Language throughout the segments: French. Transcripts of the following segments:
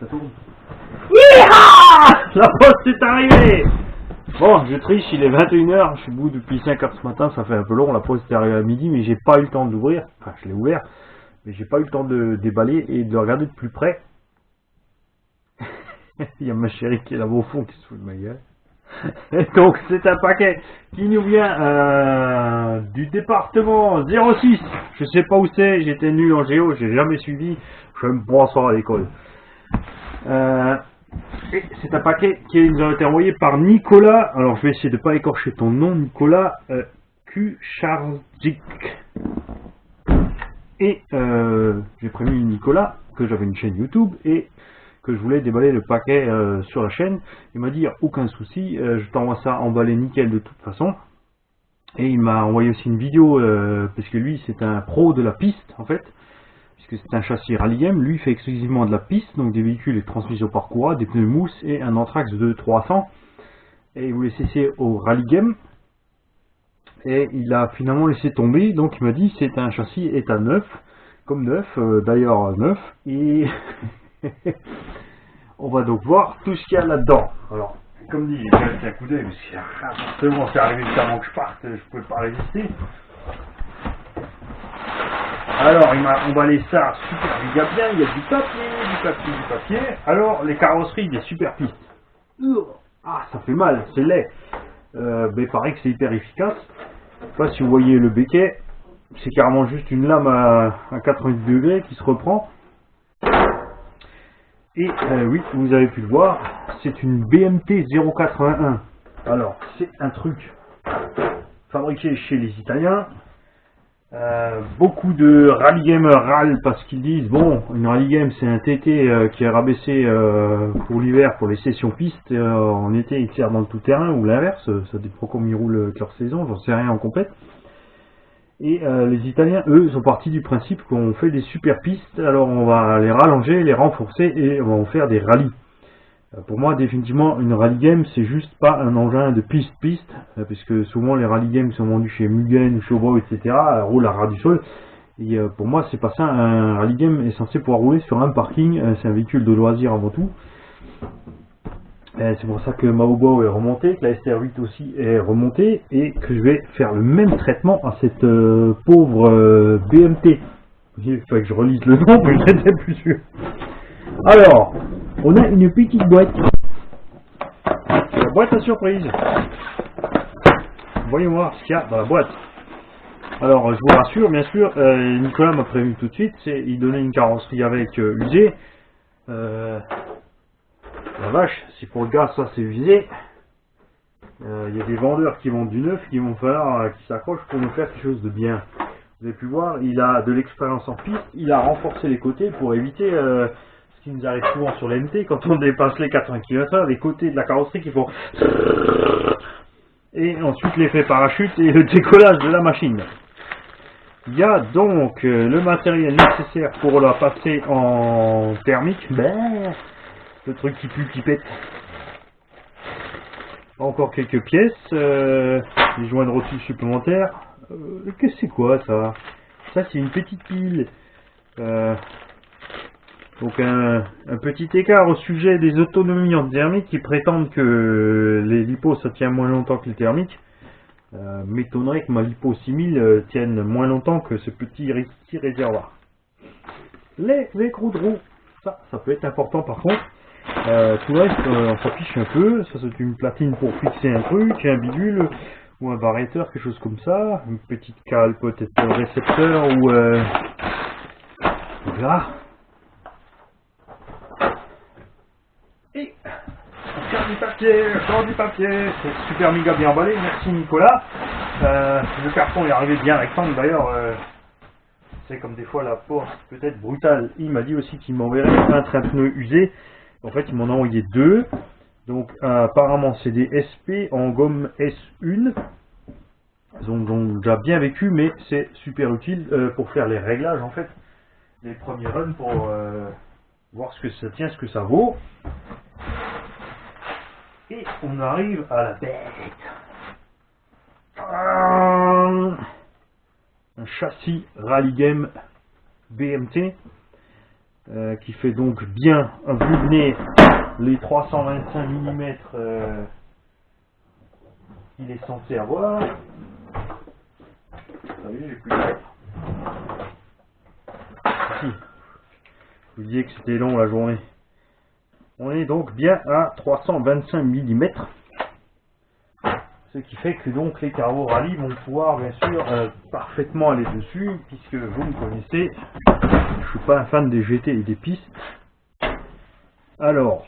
Ça tourne. Yeeha! La poste est arrivée! Bon, je triche, il est 21h, je suis debout depuis 5h ce matin, ça fait un peu long, la poste est arrivée à midi, mais j'ai pas eu le temps de l'ouvrir. Enfin, je l'ai ouvert, mais j'ai pas eu le temps de déballer et de le regarder de plus près. Il y a ma chérie qui est là-bas au fond qui se fout de ma gueule. Et donc, c'est un paquet qui nous vient du département 06. Je sais pas où c'est, j'étais nul en géo, j'ai jamais suivi, je vais me bonsoir à l'école. Et c'est un paquet qui nous a été envoyé par Nicolas. Alors je vais essayer de ne pas écorcher ton nom, Nicolas Kucharczyk. Et j'ai prévenu Nicolas que j'avais une chaîne YouTube et que je voulais déballer le paquet sur la chaîne. Il m'a dit il n'y a aucun souci, je t'envoie ça emballé nickel de toute façon. Et il m'a envoyé aussi une vidéo parce que lui c'est un pro de la piste en fait. Puisque c'est un châssis Rally Game, lui fait exclusivement de la piste, donc des véhicules et transmissions par courroie, des pneus mousse et un Anthrax de 300. Et il voulait s'essayer au Rally Game. Et il a finalement laissé tomber, donc il m'a dit c'est un châssis état neuf, comme neuf, d'ailleurs neuf. Et on va donc voir tout ce qu'il y a là-dedans. Alors, comme dit, j'ai jeté un coup d'œil, parce que forcément c'est arrivé tellement que je parte, je ne pouvais pas résister. Alors, il m'a emballé ça super méga bien, il y a du papier. Alors, les carrosseries, des super pistes. Ah, ça fait mal, c'est laid. Mais pareil que c'est hyper efficace. Je sais pas si vous voyez le béquet, c'est carrément juste une lame à 90 degrés qui se reprend. Et oui, vous avez pu le voir, c'est une BMT 081. Alors, c'est un truc fabriqué chez les Italiens. Beaucoup de rally gamers râlent parce qu'ils disent bon, une rally game c'est un TT qui est rabaissé pour l'hiver pour les sessions pistes, en été ils tirent dans le tout terrain ou l'inverse, ça dépend comment ils roulent avec leur saison, j'en sais rien en compète. Et les Italiens eux sont partis du principe qu'on fait des super pistes, alors on va les rallonger, les renforcer et on va en faire des rallyes. Pour moi, définitivement, une rally game, c'est juste pas un engin de piste-piste, puisque souvent les rally games sont vendus chez Mugen, Chevrolet, etc., roulent à ras du sol. Et pour moi, c'est pas ça. Un rally game est censé pouvoir rouler sur un parking. C'est un véhicule de loisir avant tout. C'est pour ça que Maobo est remonté, que la STR8 aussi est remontée, et que je vais faire le même traitement à cette pauvre BMT. Il fallait que je relise le nom, mais je n'étais plus sûr. Alors, on a une petite boîte. La boîte à surprise. Voyons voir ce qu'il y a dans la boîte. Alors, je vous rassure, bien sûr, Nicolas m'a prévenu tout de suite, il donnait une carrosserie avec usée. La vache, c'est pour le gaz, ça c'est usé. Il y a des vendeurs qui vendent du neuf, qui vont falloir qui s'accrochent pour nous faire quelque chose de bien. Vous avez pu voir, il a de l'expérience en piste, il a renforcé les côtés pour éviter ce qui nous arrive souvent sur l'MT, quand on dépasse les 80 km/h, les côtés de la carrosserie qui font et ensuite l'effet parachute et le décollage de la machine. Il y a donc le matériel nécessaire pour la passer en thermique, le truc qui pue, qui pète. Encore quelques pièces, des joints de rotule supplémentaires. Qu'est-ce que c'est quoi ça? Ça c'est une petite pile. Donc un petit écart au sujet des autonomies en thermique qui prétendent que les lipos ça tient moins longtemps que les thermiques. M'étonnerait que ma lipo 6000 tienne moins longtemps que ce petit réservoir. Les écrous de roue, ça peut être important par contre. Tout le reste on s'affiche un peu, ça c'est une platine pour fixer un truc, un bidule ou un barretteur, quelque chose comme ça, une petite cale peut-être récepteur ou là. Et encore du papier, c'est super méga bien emballé, merci Nicolas. Le carton est arrivé bien rectangle d'ailleurs, c'est comme des fois la porte peut-être brutale. Il m'a dit aussi qu'il m'enverrait un train-pneu usé, en fait il m'en a envoyé deux, donc apparemment c'est des SP en gomme S1, ils ont déjà bien vécu mais c'est super utile pour faire les réglages en fait, les premiers runs pour voir ce que ça tient, ce que ça vaut. Et on arrive à la bête. Un châssis Rally Game BMT. qui fait donc bien vu le nez les 325 mm qu'il est censé avoir. Vous savez, j'ai plus de lettres. Si. Je vous disais que c'était long la journée. On est donc bien à 325 mm. Ce qui fait que donc les carreaux rallye vont pouvoir bien sûr parfaitement aller dessus, puisque vous me connaissez, je suis pas un fan des GT et des pistes. Alors,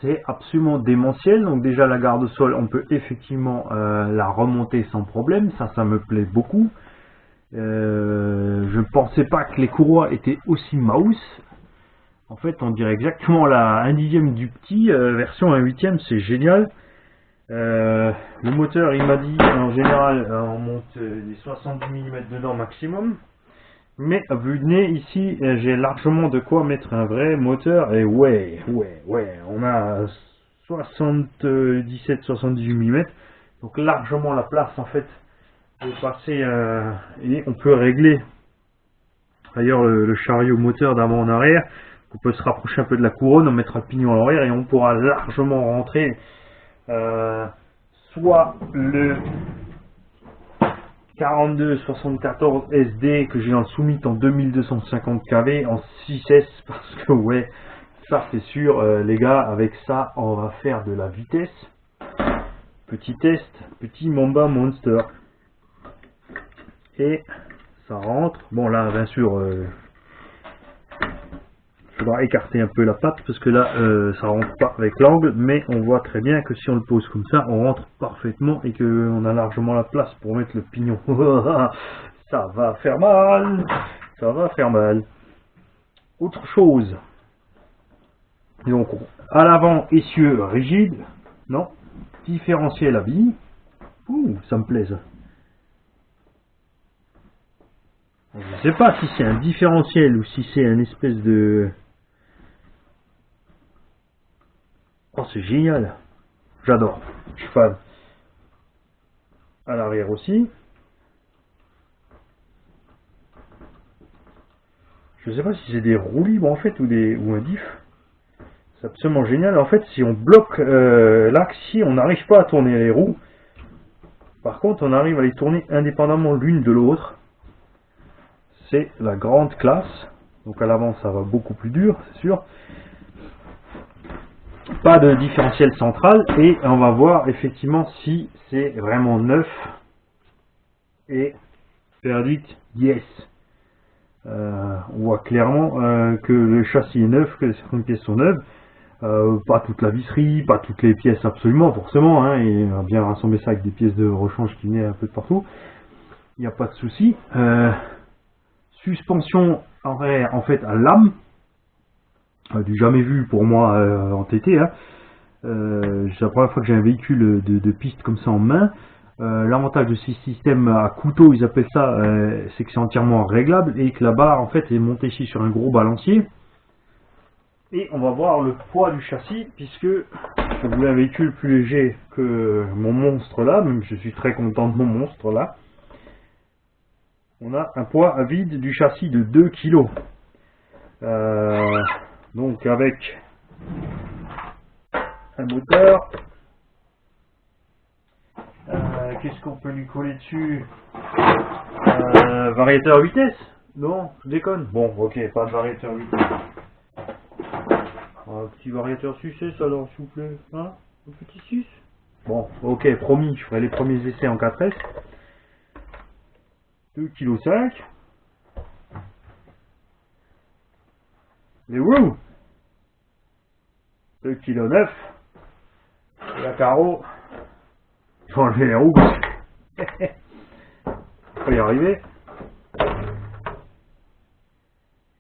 c'est absolument démentiel. Donc déjà la garde-sol, on peut effectivement la remonter sans problème, ça me plaît beaucoup. Je ne pensais pas que les courroies étaient aussi mouse. En fait, on dirait exactement la 1/10 du petit, version 1/8, c'est génial. Le moteur, il m'a dit, en général, on monte des 70 mm dedans maximum. Mais vu le nez, ici, j'ai largement de quoi mettre un vrai moteur. Et ouais, on a 77-78 mm. Donc largement la place, en fait, de passer. Et on peut régler, d'ailleurs, le chariot moteur d'avant en arrière. On peut se rapprocher un peu de la couronne, on mettra le pignon à l'arrière et on pourra largement rentrer soit le 4274 SD que j'ai en soumis en 2250 kV en 6S, parce que ouais, ça c'est sûr, les gars, avec ça on va faire de la vitesse. Petit test, petit Mamba Monster. Et ça rentre. Bon là bien sûr il faudra écarter un peu la patte parce que là ça rentre pas avec l'angle, mais on voit très bien que si on le pose comme ça on rentre parfaitement et qu'on a largement la place pour mettre le pignon. Ça va faire mal, ça va faire mal. Autre chose, donc à l'avant essieu rigide, non, différentiel à billes. Ouh, ça me plaît ça. Je ne sais pas si c'est un différentiel ou si c'est un espèce de... Oh, c'est génial. J'adore. Je suis fan. À l'arrière aussi. Je ne sais pas si c'est des roues libres en fait ou un diff. C'est absolument génial. En fait, si on bloque l'axe, si on n'arrive pas à tourner les roues, par contre, on arrive à les tourner indépendamment l'une de l'autre. C'est la grande classe. Donc à l'avant, ça va beaucoup plus dur, c'est sûr. Pas de différentiel central et on va voir effectivement si c'est vraiment neuf. Et verdict, yes. On voit clairement que le châssis est neuf, que certaines pièces sont neuves. Pas toute la visserie, pas toutes les pièces absolument, forcément. Hein, et on va bien rassembler ça avec des pièces de rechange qui venaient un peu de partout. Il n'y a pas de souci. Suspension arrière en fait à lame. Du jamais vu pour moi en TT. Hein. C'est la première fois que j'ai un véhicule de piste comme ça en main. L'avantage de ces systèmes à couteau, ils appellent ça, c'est que c'est entièrement réglable et que la barre en fait est montée ici sur un gros balancier. Et on va voir le poids du châssis, puisque je voulais un véhicule plus léger que mon monstre là, même je suis très content de mon monstre là. On a un poids à vide du châssis de 2 kg. Donc avec un moteur, qu'est-ce qu'on peut lui coller dessus? Variateur vitesse? Non, je déconne. Bon, ok, pas de variateur vitesse. Un petit variateur sucette alors, s'il vous plaît. Hein? Un petit 6. Bon, ok, promis, je ferai les premiers essais en 4S. 2,5 kg. Les roues 2,9 kg. Et la carreau. Je vais enlever les roues. On va y arriver.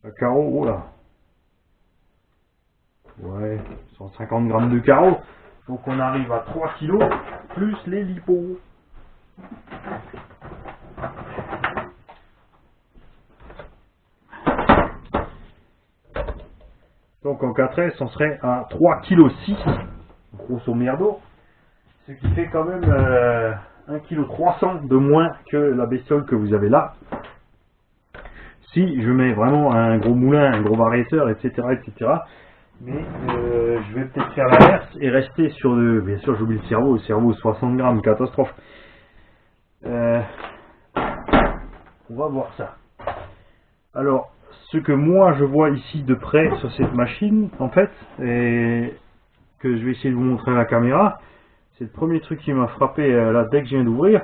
La carreau, oh là. Ouais, 150 grammes de carreau. Donc on arrive à 3 kg plus les lipos. Donc en 4S, on serait à 3,6 kg, grosso merdo. Ce qui fait quand même 1,3 kg de moins que la bestiole que vous avez là. si je mets vraiment un gros moulin, un gros variéteur, etc., etc. Mais je vais peut-être faire l'inverse et rester sur le... Bien sûr, j'oublie le cerveau 60 grammes, catastrophe. On va voir ça. Alors, ce que moi je vois ici de près sur cette machine, en fait, et que je vais essayer de vous montrer à la caméra, c'est le premier truc qui m'a frappé là dès que je viens d'ouvrir,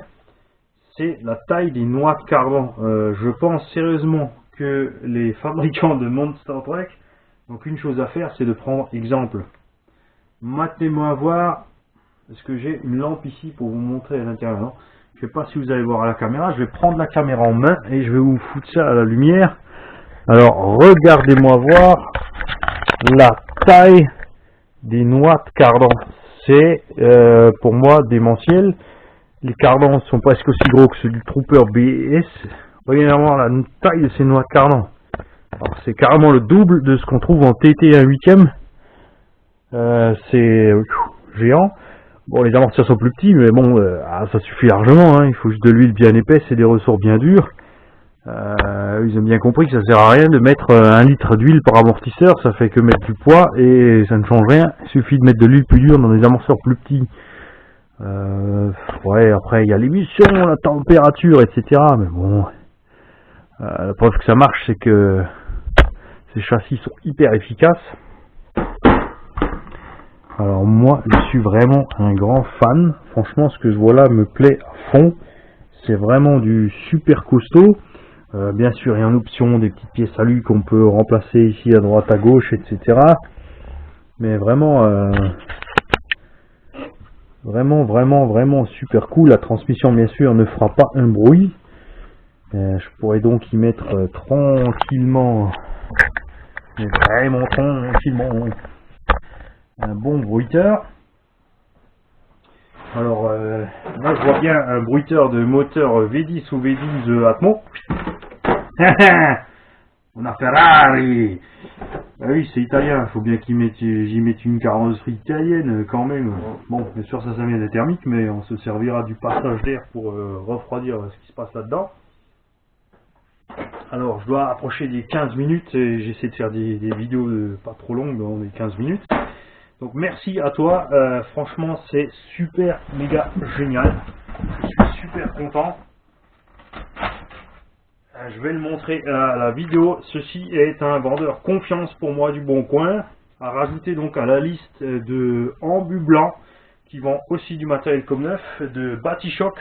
c'est la taille des noix de cardan. Je pense sérieusement que les fabricants de Monster Truck, donc une chose à faire, c'est de prendre exemple. Maintenez-moi à voir, est-ce que j'ai une lampe ici pour vous montrer à l'intérieur, non? Je sais pas si vous allez voir à la caméra, je vais prendre la caméra en main et je vais vous foutre ça à la lumière. Alors regardez-moi voir la taille des noix de cardan. C'est pour moi démentiel. Les cardans sont presque aussi gros que ceux du Trooper BS. Voyez voir la taille de ces noix de cardan. C'est carrément le double de ce qu'on trouve en TT 1/8e. C'est géant. Bon, les amortisseurs sont plus petits, mais bon, ça suffit largement. Hein. Il faut juste de l'huile bien épaisse et des ressorts bien durs. Ils ont bien compris que ça sert à rien de mettre 1 litre d'huile par amortisseur. Ça fait que mettre du poids et ça ne change rien. Il suffit de mettre de l'huile plus dure dans des amortisseurs plus petits. Ouais, après il y a l'émission, la température, etc. Mais bon, la preuve que ça marche, c'est que ces châssis sont hyper efficaces. Alors moi, je suis vraiment un grand fan. Franchement, ce que je vois là me plaît à fond. C'est vraiment du super costaud. Bien sûr, il y a en option des petites pièces alu qu'on peut remplacer ici à droite, à gauche, etc. Mais vraiment, vraiment super cool. La transmission, bien sûr, ne fera pas un bruit. Je pourrais donc y mettre tranquillement, mais vraiment tranquillement, un bon bruiteur. Alors là je vois bien un bruiteur de moteur V10 ou V12 Atmo. On a Ferrari. Ah oui, c'est italien, il faut bien j'y mette une carrosserie italienne quand même. Bon, bien sûr ça vient des thermiques, mais on se servira du passage d'air pour refroidir ce qui se passe là-dedans. Alors je dois approcher des 15 minutes et j'essaie de faire des vidéos pas trop longues dans les 15 minutes. Donc merci à toi, franchement c'est super méga génial, je suis super content. Je vais le montrer à la vidéo. Ceci est un vendeur confiance pour moi du Bon Coin, à rajouter donc à la liste de embus blancs qui vend aussi du matériel comme neuf, de Batichoc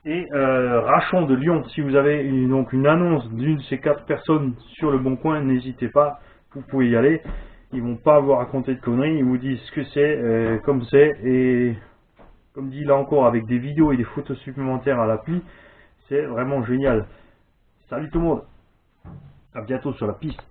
et Rachon de Lyon. Si vous avez donc une annonce d'une de ces 4 personnes sur le Bon Coin, n'hésitez pas, vous pouvez y aller. Ils vont pas vous raconter de conneries, ils vous disent ce que c'est, comme c'est, et comme dit là encore avec des vidéos et des photos supplémentaires à l'appui, c'est vraiment génial. Salut tout le monde, à bientôt sur la piste.